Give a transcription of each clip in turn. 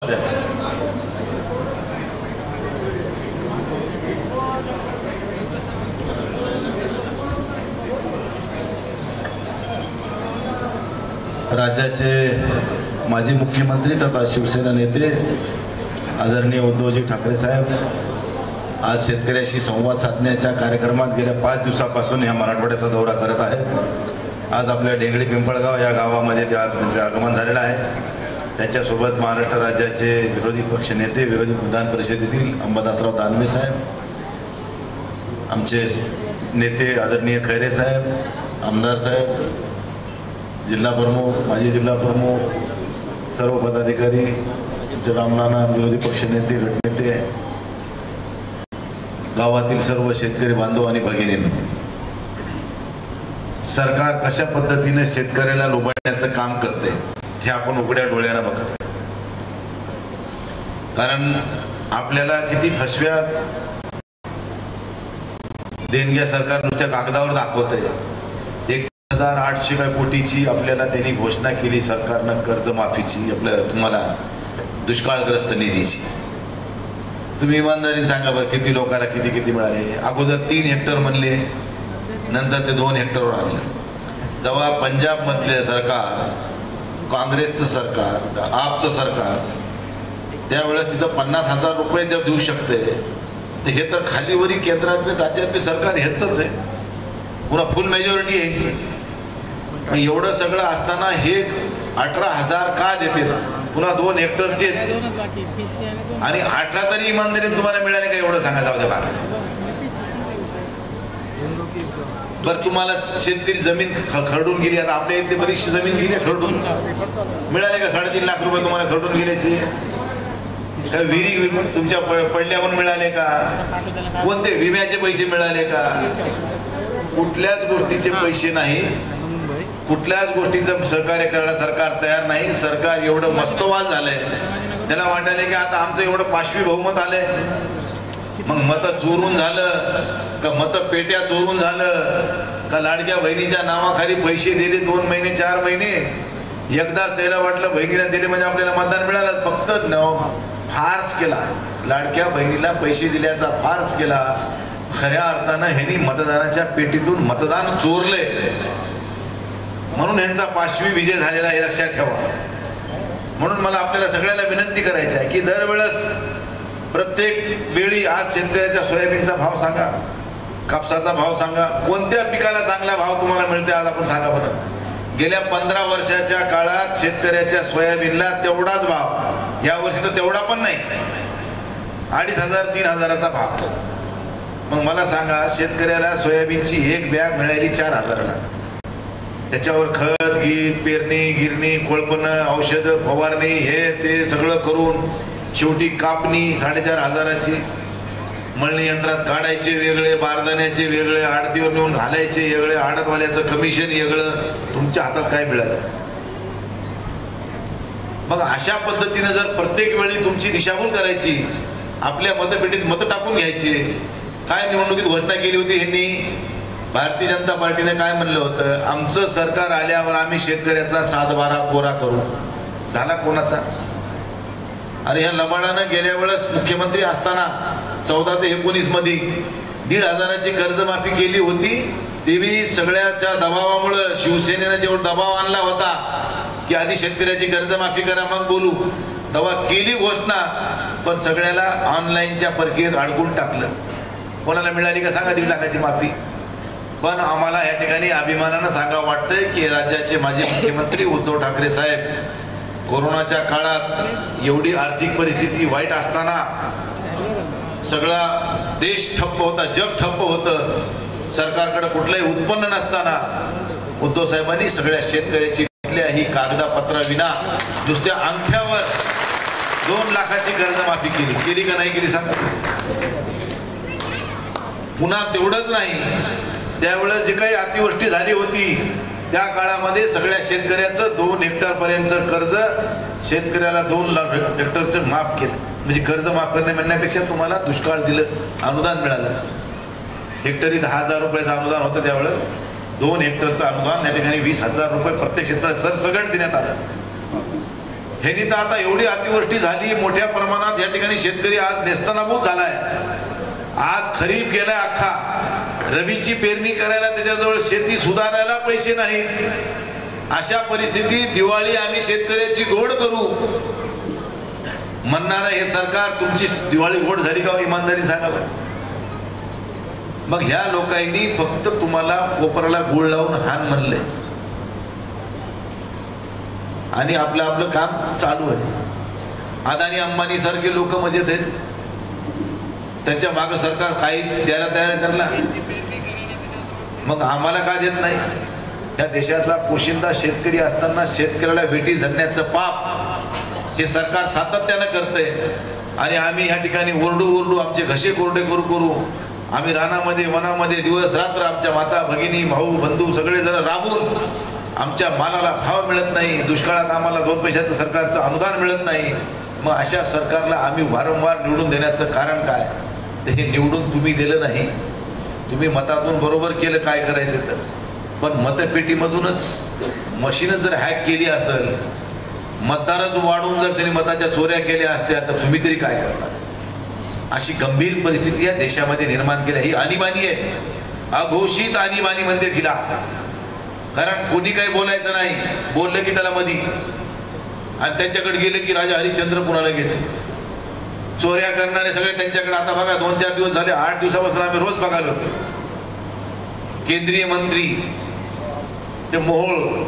राज्याचे माजी मुख्यमंत्री तथा शिवसेना नेते आदरणीय उद्धवजी ठाकरे साहेब आज शेतकऱ्याशी संवाद साधण्याच्या कार्यक्रमात गेल्या 5 दिवसापासून या मराठवाड्याचा दौरा करत आहेत। आज आपल्या डेंगळी पिंपळगाव या गावामध्ये त्यांचे आगमन झालेलं आहे। त्याच्यासोबत महाराष्ट्र राज्याचे विरोधी पक्ष नेते विरोधी विधान परिषदेतील अंबादासराव दानवे साहेब, आमचे नेते आदरणीय खैरे साहेब, आमदार साहेब, जिल्हा प्रमुख, माजी जिल्हा प्रमुख, सर्व पदाधिकारी, रामनाना विरोधी पक्ष नेते, गटनेते, गावातील सर्व शेतकरी बांधव आणि भगिनींनो, सरकार कशा पद्धतीने शेतकऱ्याला लुबाडण्याचं काम करते हे आपण उघड्या डोळ्यानं बघतो। कारण आपल्याला किती फसव्या देणग्या सरकार नुसत्या कागदावर दाखवतंय। 1800 कोटीची आपल्याला त्यांनी घोषणा केली सरकारनं कर्जमाफीची, तुम्हाला दुष्काळग्रस्त निधीची। तुम्ही इमानदारीने सांगा बरं किती लोकांना किती मिळाले? अगोदर 3 हेक्टर म्हणले, नंतर ते 2 हेक्टरवर आणलं। जेव्हा पंजाब मधले सरकार, काँग्रेसचं सरकार, आपचं सरकार, त्यावेळेस तिथं 50,000 रुपये जर देऊ शकते तर हे तर खालीवरी केंद्रात राज्यातले सरकार ह्याचंच आहे, पुन्हा फुल मेजॉरिटी ह्यांची। एवढं सगळं असताना हे 18,000 का देते? पुन्हा 2 हेक्टरचेच, आणि 18 तरी इमानदारीने तुम्हाला मिळाले का एवढं सांगा जाऊ द्या बाकी। बरं तुम्हाला शेतकरी जमीन खरडून गेली, आता आपल्या इथे बरीचशी जमीन गेली खरडून, मिळाले का 3.5 लाख रुपये तुम्हाला खरडून गेल्याचे? काय विहिरी तुमच्या पडल्या म्हणून मिळाले का? कोणते विम्याचे पैसे मिळाले का? कुठल्याच गोष्टीचे पैसे नाही, कुठल्याच गोष्टीचं सहकार्य करायला सरकार तयार नाही। सरकार एवढं मस्तवाल झालंय, त्याला वाटायला की आता आमचं एवढं 5वी बहुमत आलंय, मग मतं चोरून झालं का, मतं पेट्या चोरून झालं का, लाडक्या बहिणीच्या नावाखाली पैसे दिले 2 महिने 4 महिने, एकदाच त्याला वाटलं बहिणीला दिले म्हणजे आपल्याला मतदान मिळालं, फक्त फार्स केला, लाडक्या बहिणीला पैसे दिल्याचा फार्स केला। खऱ्या अर्थानं ह्यांनी मतदानाच्या पेटीतून मतदान चोरले, म्हणून यांचा 5वी विजय झालेला हे लक्षात ठेवा। म्हणून मला आपल्याला सगळ्याला विनंती करायची आहे की दरवेळेस प्रत्येक वेळी आज शेतकऱ्याच्या सोयाबीनचा भाव सांगा, कापसाचा भाव सांगा, कोणत्या पिकाला चांगला भाव तुम्हाला मिळते आज आपण सांगा बरं। गेल्या 15 वर्षाच्या काळात शेतकऱ्याच्या सोयाबीनला तेवढाच भाव, या वर्षी तर तेवढा पण नाही, 2,500-3,000चा भाव। मग मला सांगा शेतकऱ्याला सोयाबीनची 1 बॅग मिळाली 4,000ला, त्याच्यावर खत गीत, पेरणी गिरणी, कोळपणं, औषध फवारणी, हे ते सगळं करून शेवटी कापणी 4,500ची, मळणी यंत्रात काढायचे वेगळे, बारदाण्याचे वेगळे, आडतीवर नेऊन घालायचे वेगळे, आडतवाल्याचं कमिशन वेगळं, तुमच्या हातात काय मिळालं? मग अशा पद्धतीने जर प्रत्येक वेळी तुमची दिशाभूल करायची, आपल्या मतपेटीत मतं टाकून घ्यायचे। काय निवडणुकीत घोषणा केली होती ह्यांनी? भारतीय जनता पार्टीने काय म्हणलं होतं? आमचं सरकार आल्यावर आम्ही शेतकऱ्याचा 7-12 कोरा करू। झाला कोणाचा? अरे ह्या लबाडानं गेल्या वेळेस मुख्यमंत्री असताना 14 ते 19 मध्ये 1,500ची कर्जमाफी केली होती, तेही सगळ्याच्या दबावामुळे शिवसेनेने जेवढा दबाव आणला होता की आधी शेतकऱ्याची कर्जमाफी करा मग बोलू, तेव्हा केली घोषणा, पण सगळ्याला ऑनलाईनच्या प्रक्रियेत अडकून टाकलं। कोणाला मिळाली का सांगा 1.5 लाखाची माफी? पण आम्हाला या ठिकाणी अभिमानानं सांगावं वाटतंय की राज्याचे माजी मुख्यमंत्री उद्धव ठाकरे साहेब कोरोनाच्या काळात एवढी आर्थिक परिस्थिती वाईट असताना, सगळा देश ठप्प होता, जग ठप्प होतं, सरकारकडे कुठलंही उत्पन्न नसताना उद्धव साहेबांनी सगळ्या शेतकऱ्याची कुठल्याही कागदपत्राविना नुसत्या अंगठ्यावर 2 लाखाची कर्जमाफी केली का नाही केली सांगा? पुन्हा तेवढंच नाही, त्यावेळेस जी काही अतिवृष्टी झाली होती त्या काळामध्ये सगळ्या शेतकऱ्याचं 2 हेक्टर पर्यंत कर्ज शेतकऱ्याला 2 हेक्टरचं माफ केलं। म्हणजे कर्ज माफ करणे म्हणण्यापेक्षा तुम्हाला दुष्काळ दिलं, अनुदान मिळालं। हेक्टरी 10,000 रुपयाचं अनुदान होतं त्यावेळेस, 2 हेक्टरचं अनुदान या ठिकाणी 20,000 रुपये प्रत्येक शेतकऱ्याला सरसकट देण्यात आलं। ह्यांनी तर आता एवढी अतिवृष्टी झाली मोठ्या प्रमाणात, या ठिकाणी शेतकरी आज नेस्तनाबूत झालाय. आज खरीप गेलाय अख्खा, रबीची पेरणी करायला त्याच्याजवळ शेती सुधारायला पैसे नाही. अशा परिस्थितीत दिवाळी आम्ही शेतकऱ्याची गोड करू म्हणणारं हे सरकार, तुमची दिवाळी गोड झाली का इमानदारी सांगा बरं. मग ह्या लोकांनी फक्त तुम्हाला कोपराला गुळ लावून हान म्हणले आणि आपलं आपलं काम चालू आहे. अदानी अंबानी सारखे लोक मजेत आहेत, त्यांच्या मागे सरकार काही द्यायला तयार आहे त्यांना. मग आम्हाला का देत नाही? या देशाचा पोशिंदा शेतकरी असताना शेतकऱ्याला वेठी धरण्याचं पाप हे सरकार सातत्यानं करतंय. आणि आम्ही ह्या ठिकाणी ओरडू आमचे घसे कोरडे करू आम्ही रानामध्ये वनामध्ये दिवस रात्र आमच्या माता भगिनी भाऊ बंधू सगळेजण राबून आमच्या मालाला भाव मिळत नाही. दुष्काळात आम्हाला 2 पैशाचं सरकारचं अनुदान मिळत नाही. मग अशा सरकारला आम्ही वारंवार निवडून देण्याचं कारण काय? ते हे निवडून तुम्ही दिलं नाही, तुम्ही मतातून बरोबर केलं काय करायचं तर. पण मतपेटीमधूनच मशीनच जर हॅक केली असेल, मतदारच वाढवून जर त्यांनी मताच्या चोऱ्या केल्या असत्या तर तुम्ही तरी काय करणार? अशी गंभीर परिस्थिती या देशामध्ये निर्माण केली. ही आणीबाणी आहे, अघोषित आणीबाणी म्हणते तिला. कारण कोणी काही बोलायचं नाही, बोललं की त्याला मधी, आणि त्यांच्याकडे गेले की राजा हरिश्चंद्र पुन्हा लगेच. चोऱ्या करणारे सगळे त्यांच्याकडे. आता बघा 2-4 दिवस झाले, 8 दिवसापासून आम्ही रोज बघायला होतो. केंद्रीय मंत्री ते मोहोळ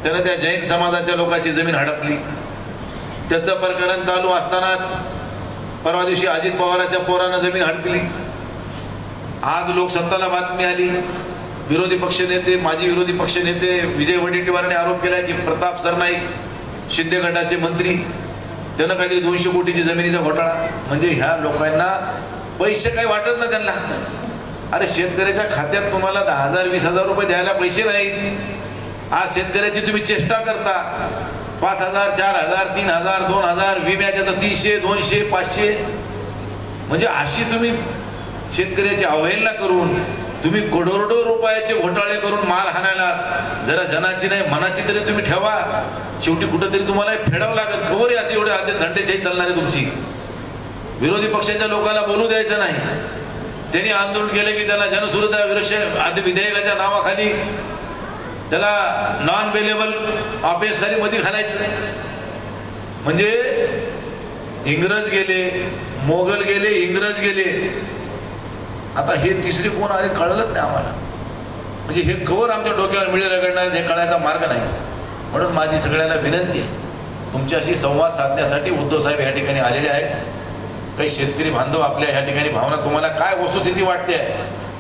त्यानं त्या जैन समाजाच्या लोकांची जमीन हडपली. त्याचं प्रकरण चालू असतानाच परवा दिवशी अजित पवाराच्या पोरानं जमीन हडपली. आज लोकसत्ताला बातमी आली, विरोधी पक्षनेते माजी विरोधी पक्षनेते विजय वडेट्टीवारांनी आरोप केलाय की प्रताप सरनाईक शिंदे गटाचे मंत्री त्यानं काहीतरी 200 कोटीची जमिनीचा घोटाळा. म्हणजे ह्या लोकांना पैसे काही वाटत ना त्यांना. अरे शेतकऱ्याच्या खात्यात तुम्हाला 10,000 20,000 रुपये द्यायला पैसे नाहीत. आज शेतकऱ्याची तुम्ही चेष्टा करता. 5,000 4,000 3,000 2,000 विम्याच्या तर 300 200 500. म्हणजे अशी तुम्ही शेतकऱ्याची अवहेलना करून तुम्ही करोडो रुपयाचे घोटाळे करून माल हाणायला. जरा जनाची नाही मनाची तरी तुम्ही ठेवा. शेवटी कुठंतरी तुम्हाला फेडावं लागेल. खबर असे एवढे घंटेशाही चालणार आहे तुमची. विरोधी पक्षाच्या लोकांना बोलू द्यायचं नाही. त्यांनी आंदोलन केले की त्याला जनसुरता विधेयकाच्या नावाखाली त्याला नॉन बेलेबल ऑफिस खाली मध्ये घालायचं. म्हणजे इंग्रज गेले, मोगल गेले, इंग्रज गेले, आता हे तिसरी कोण आले कळलंच नाही आम्हाला. म्हणजे हे कवर आमच्या डोक्यावर मिळे रगडणार हे कळायचा मार्ग नाही. म्हणून माझी सगळ्यांना विनंती आहे, तुमच्याशी संवाद साधण्यासाठी उद्धव साहेब या ठिकाणी आलेले आहेत. काही शेतकरी बांधव आपल्या ह्या ठिकाणी भावना तुम्हाला काय वस्तुस्थिती वाटते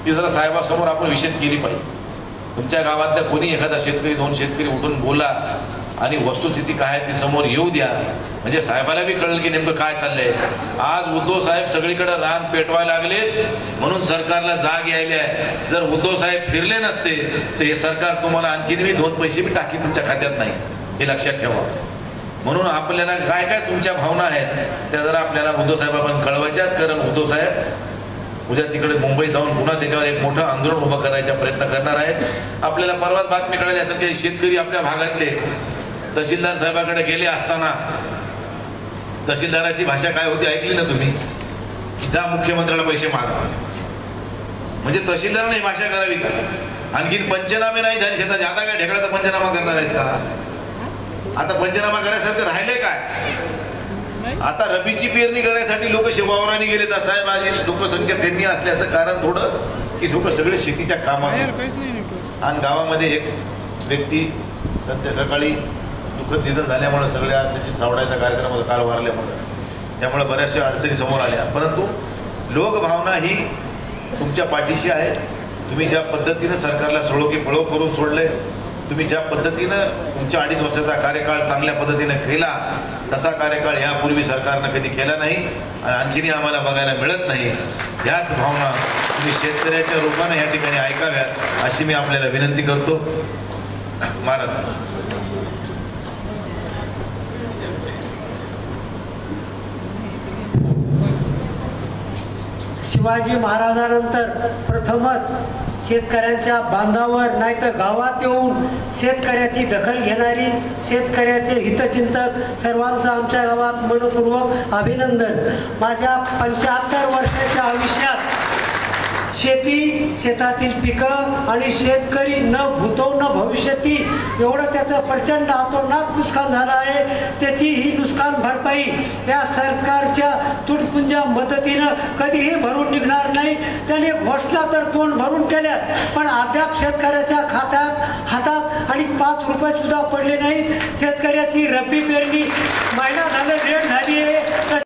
ती जरा साहेबासमोर आपण विषद केली पाहिजे. तुमच्या गावातल्या कोणी एखादा शेतकरी 2 शेतकरी उठून बोला आणि वस्तुस्थिती काय आहे ती समोर येऊ द्या. म्हणजे साहेबाला बी कळेल की नेमकं काय चाललंय. आज उद्धव साहेब सगळीकडे रान पेटवायला लागलेत म्हणून सरकारला जाग यायली आहे. जर उद्धव साहेब फिरले नसते तर हे सरकार तुम्हाला आणखीन मी 2 पैसे बी टाकी तुमच्या खात्यात नाही, हे लक्षात ठेवा. म्हणून आपल्याला काय काय तुमच्या भावना आहेत त्या जरा आपल्याला उद्धव साहेबांना कळवायच्या. कारण उद्धव साहेब उद्या तिकडे मुंबई जाऊन पुन्हा त्याच्यावर एक मोठं आंदोलन उभं करायचा प्रयत्न करणार आहेत. आपल्याला परवाच बातमी कळली असेल की शेतकरी आपल्या भागातले तहसीलदार साहेबाकडे गेले असताना तहसीलदाराची भाषा काय होती ऐकली ना तुम्ही? जा मुख्यमंत्र्याला पैसे मागा. म्हणजे तहसीलदाराने ही भाषा करावी का? आणखीन पंचनामे नाही झाले शेताचे, आता काय ढेकळाचा पंचनामा करणार आहेस का? आता पंचनामा करायसाठी राहिले काय? आता रबीची पेरणी करायसाठी लोक वावराने गेले. साहेब आज लोकसंख्या कमी असल्याचं कारण थोडं की लोक सगळे शेतीच्या कामात. आणि गावामध्ये एक व्यक्ती सध्या सकाळी दुःखद निधन झाल्यामुळे सगळ्या त्याची सावडायचा कार्यक्रम होता काल वारल्यामुळे, त्यामुळे बऱ्याचशा अडचणी समोर आल्या. परंतु लोकभावना ही तुमच्या पाठीशी आहे. तुम्ही ज्या पद्धतीनं सरकारला सोडो की पळो करून सोडले, तुम्ही ज्या पद्धतीनं तुमच्या 2.5 वर्षाचा कार्यकाळ चांगल्या पद्धतीनं केला तसा कार्यकाळ यापूर्वी सरकारनं कधी केला नाही आणि आणखीनही आम्हाला बघायला मिळत नाही. याच भावना तुम्ही शेतकऱ्याच्या रूपाने या ठिकाणी ऐकाव्यात अशी मी आपल्याला विनंती करतो. महाराज शिवाजी महाराजांनंतर प्रथमच शेतकऱ्यांच्या बांधावर नाही तर गावात येऊन शेतकऱ्याची दखल घेणारी, शेतकऱ्याचे हितचिंतक सर्वांचं आमच्या गावात मनपूर्वक अभिनंदन. माझ्या 75 वर्षाच्या आयुष्यात शेती, शेतातील पिकं आणि शेतकरी न भूतो न भविष्यती एवढं त्याचं प्रचंड अतोनात नुकसान झालं आहे. त्याची ही नुकसान भरपाई या सरकारच्या तुटपुंज्या मदतीनं कधीही भरून निघणार नाही. त्याने घोषणा तर तोंड भरून केल्यात, पण अद्याप शेतकऱ्याच्या हातात आणि 5 रुपये सुद्धा पडले नाहीत. शेतकऱ्याची रब्बी पेरणी महिना झालं लेट झाली आहे.